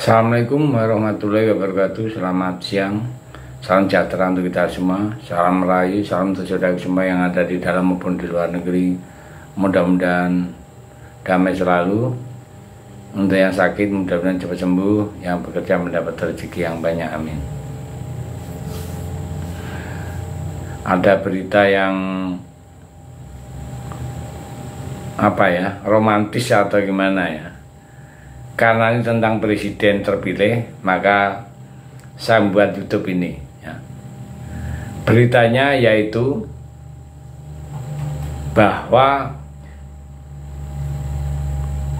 Assalamualaikum warahmatullahi wabarakatuh. Selamat siang. Salam sejahtera untuk kita semua. Salam merayu, salam untuk saudara semua yang ada di dalam maupun di luar negeri. Mudah-mudahan damai selalu. Untuk yang sakit mudah-mudahan cepat sembuh. Yang bekerja mendapat rezeki yang banyak. Amin. Ada berita yang romantis atau gimana ya? Karena ini tentang presiden terpilih, maka saya membuat YouTube ini ya. Beritanya yaitu bahwa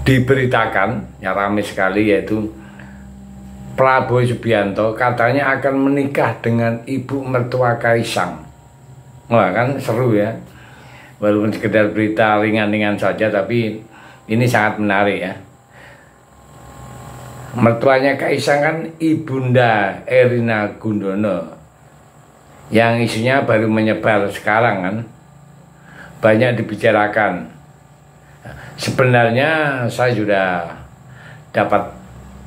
diberitakan, ya ramai sekali, yaitu Prabowo Subianto katanya akan menikah dengan ibu mertua Kaisang. Wah, kan seru ya. Walaupun sekedar berita ringan-ringan saja, tapi ini sangat menarik ya. Mertuanya Kaisang kan Ibunda Erina Gudono, yang isunya baru menyebar sekarang kan, banyak dibicarakan. Sebenarnya saya sudah dapat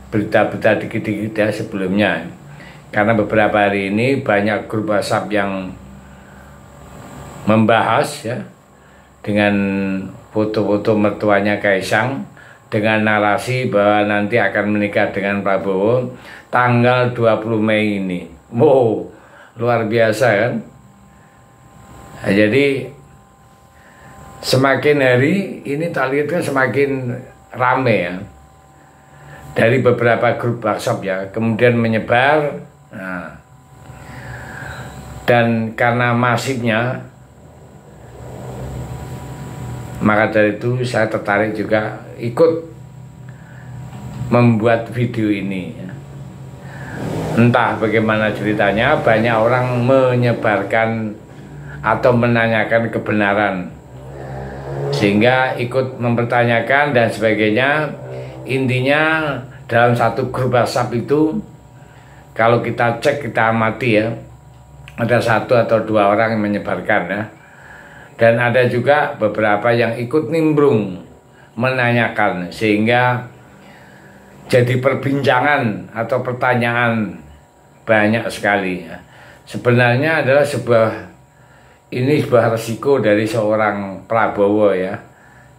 berita-berita dikit-dikit ya sebelumnya, karena beberapa hari ini banyak grup WhatsApp yang membahas ya dengan foto-foto mertuanya Kaisang, dengan narasi bahwa nanti akan menikah dengan Prabowo tanggal 20 Mei ini. Wow, luar biasa kan? Nah, jadi semakin hari ini tak lihat kan semakin rame ya. Dari beberapa grup WhatsApp ya, kemudian menyebar. Nah, dan karena masifnya, maka dari itu saya tertarik juga ikut membuat video ini ya. Entah bagaimana ceritanya, banyak orang menyebarkan atau menanyakan kebenaran, sehingga ikut mempertanyakan dan sebagainya. Intinya dalam satu grup WhatsApp itu, kalau kita cek, kita amati ya, ada satu atau dua orang yang menyebarkan ya. Dan ada juga beberapa yang ikut nimbrung menanyakan, sehingga jadi perbincangan atau pertanyaan banyak sekali ya. Sebenarnya adalah sebuah resiko dari seorang Prabowo ya,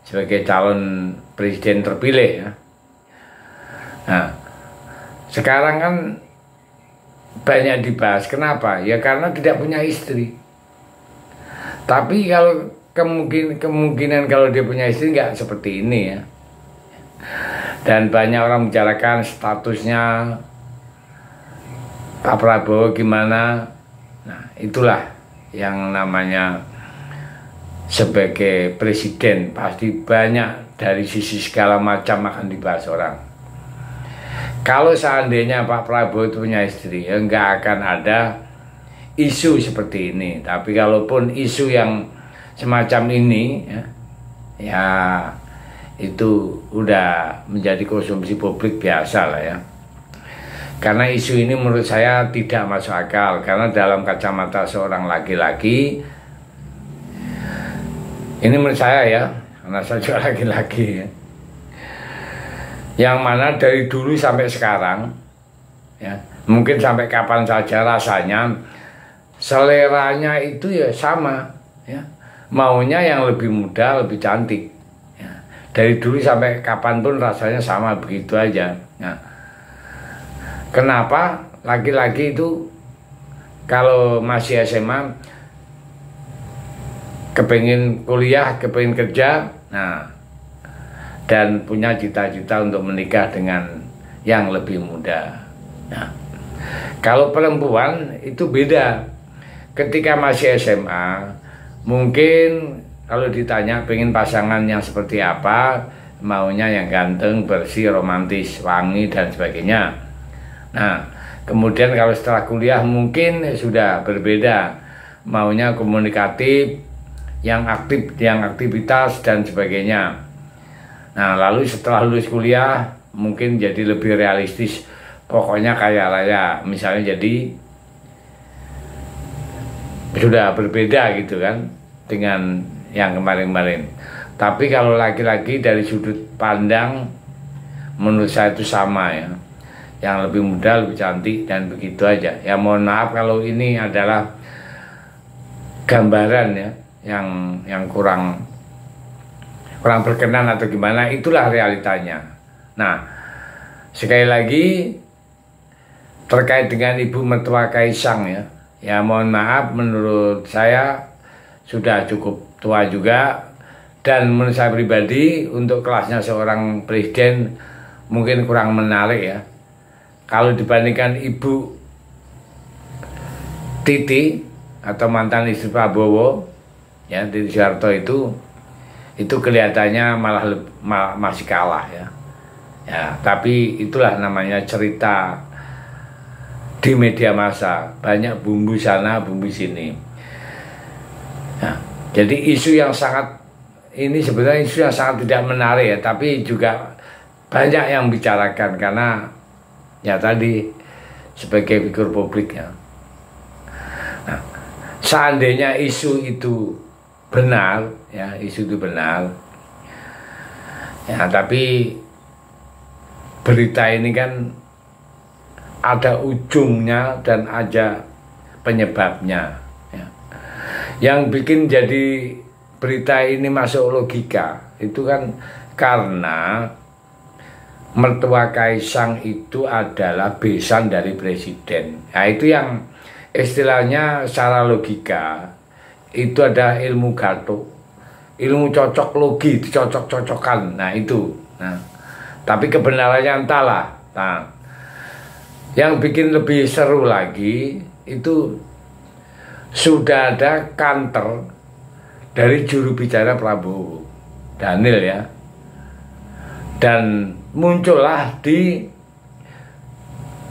sebagai calon presiden terpilih ya. Nah, sekarang kan banyak dibahas. Kenapa? Ya karena tidak punya istri. Tapi kalau kemungkinan kalau dia punya istri nggak seperti ini ya. Dan banyak orang membicarakan statusnya Pak Prabowo gimana. Nah, itulah yang namanya sebagai presiden, pasti banyak dari sisi segala macam akan dibahas orang. Kalau seandainya Pak Prabowo itu punya istri, ya nggak akan ada isu seperti ini. Tapi kalaupun isu yang semacam ini ya itu udah menjadi konsumsi publik biasa lah ya. Karena isu ini menurut saya tidak masuk akal, karena dalam kacamata seorang laki-laki, ini menurut saya ya, karena saya juga laki-laki ya, yang mana dari dulu sampai sekarang ya, mungkin sampai kapan saja rasanya seleranya itu ya sama ya, maunya yang lebih muda, lebih cantik ya. Dari dulu sampai kapanpun rasanya sama, begitu aja ya. Kenapa laki-laki itu kalau masih SMA kepengin kuliah, kepengin kerja, nah, dan punya cita-cita untuk menikah dengan yang lebih muda ya. Kalau perempuan itu beda. Ketika masih SMA, mungkin kalau ditanya pengen pasangan yang seperti apa, maunya yang ganteng, bersih, romantis, wangi, dan sebagainya. Nah, kemudian kalau setelah kuliah mungkin sudah berbeda, maunya komunikatif, yang aktif, yang aktivitas, dan sebagainya. Nah, lalu setelah lulus kuliah mungkin jadi lebih realistis, pokoknya kaya raya, misalnya, jadi sudah berbeda gitu kan dengan yang kemarin-kemarin. Tapi kalau laki-laki dari sudut pandang menurut saya itu sama ya. yang lebih muda, lebih cantik, dan begitu aja. Ya mohon maaf kalau ini adalah gambaran ya yang kurang berkenan atau gimana, itulah realitanya. Nah, sekali lagi terkait dengan ibu mertua Kaisang ya mohon maaf, menurut saya sudah cukup tua juga, dan menurut saya pribadi untuk kelasnya seorang presiden mungkin kurang menarik ya. Kalau dibandingkan Ibu Titi atau mantan istri Prabowo ya, Titi Soeharto, itu kelihatannya malah masih kalah ya. Ya, tapi itulah namanya cerita di media massa, banyak bumbu sana bumbu sini. Nah, jadi isu yang sangat ini sebenarnya isu yang sangat tidak menarik ya, tapi juga banyak yang bicarakan karena ya tadi sebagai figur publik ya. Nah, seandainya isu itu benar ya, isu itu benar ya, tapi berita ini kan ada ujungnya dan ada penyebabnya ya. Yang bikin jadi berita ini masuk logika itu kan karena mertua Kaisang itu adalah besan dari presiden. Nah, itu yang istilahnya secara logika itu ada ilmu gatuk, ilmu cocok logi, dicocok-cocokkan. Nah itu. Nah, tapi kebenarannya entahlah. Nah, yang bikin lebih seru lagi itu sudah ada kantor dari juru bicara Prabowo, Daniel ya, dan muncullah di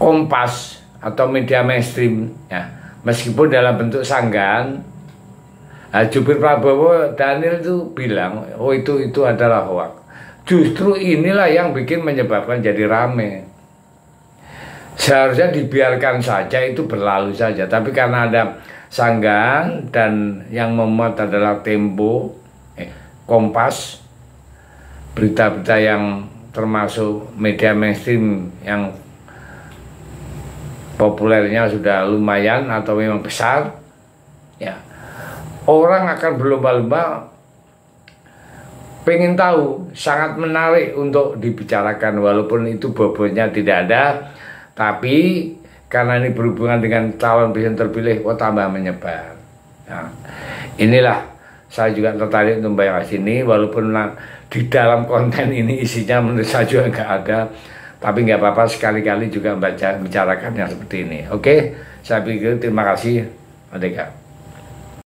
Kompas atau media mainstream ya, meskipun dalam bentuk sanggahan. Nah, jubir Prabowo Daniel itu bilang, oh itu adalah hoax. Justru inilah yang bikin menyebabkan jadi rame. Seharusnya dibiarkan saja, itu berlalu saja. Tapi karena ada sanggahan dan yang memuat adalah Tempo, Kompas, berita-berita yang termasuk media mainstream yang populernya sudah lumayan atau memang besar, ya orang akan berlomba-lomba pengen tahu, sangat menarik untuk dibicarakan walaupun itu bobotnya tidak ada, tapi karena ini berhubungan dengan calon presiden terpilih, kok tambah menyebar. Nah, inilah saya juga tertarik untuk membahas ini, walaupun di dalam konten ini isinya menurut saya juga nggak ada, tapi nggak apa-apa, sekali-kali juga bicarakan yang seperti ini. Oke, saya pikir terima kasih, Merdeka.